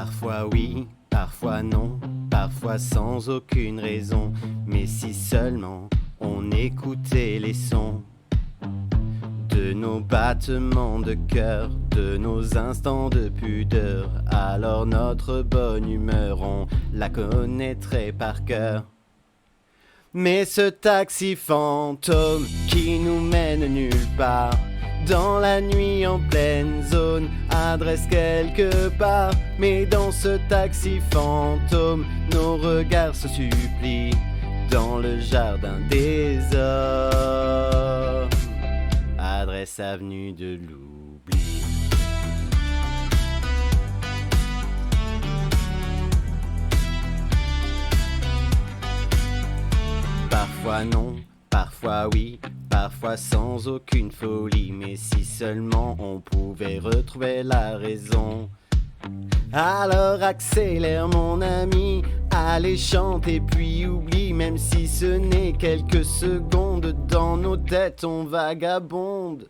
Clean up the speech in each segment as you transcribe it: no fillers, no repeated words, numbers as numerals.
Parfois oui, parfois non, parfois sans aucune raison. Mais si seulement on écoutait les sons de nos battements de cœur, de nos instants de pudeur, alors notre bonne humeur, on la connaîtrait par cœur. Mais ce taxi fantôme qui nous mène nulle part, dans la nuit en pleine zone, adresse quelque part. Mais dans ce taxi fantôme, nos regards se supplient dans le jardin des hommes. Adresse avenue de l'oubli. Parfois non, parfois oui, parfois sans aucune folie. Mais si seulement on pouvait retrouver la raison. Alors accélère mon ami, allez chante et puis oublie. Même si ce n'est quelques secondes, dans nos têtes on vagabonde.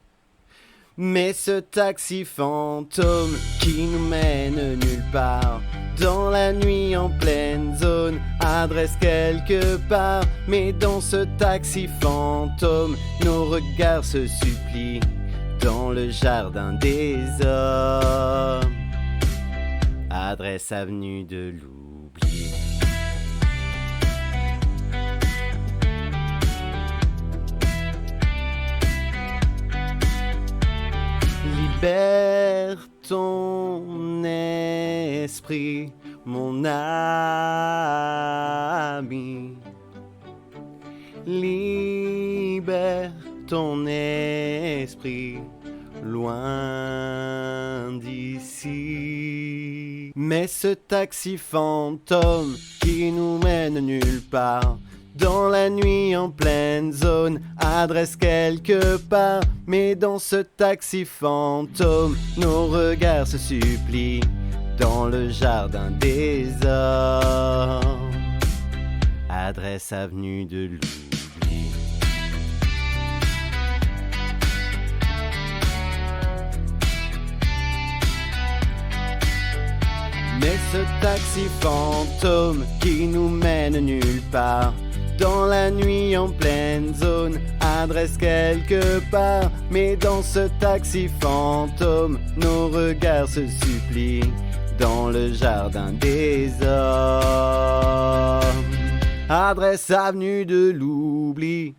Mais ce taxi fantôme qui nous mène nulle part, dans la nuit en pleine zone, adresse quelque part. Mais dans ce taxi fantôme, nos regards se supplient dans le jardin des hommes. Adresse avenue de l'oubli. Libère ton esprit, mon ami. Libère ton esprit, loin d'ici. Mais ce taxi fantôme qui nous mène nulle part, dans la nuit en pleine zone, adresse quelque part. Mais dans ce taxi fantôme, nos regards se supplient dans le jardin des hommes. Adresse avenue de l'oubli. Mais ce taxi fantôme qui nous mène nulle part, dans la nuit en pleine zone, adresse quelque part. Mais dans ce taxi fantôme, nos regards se supplient dans le jardin des hommes. Adresse avenue de l'oubli.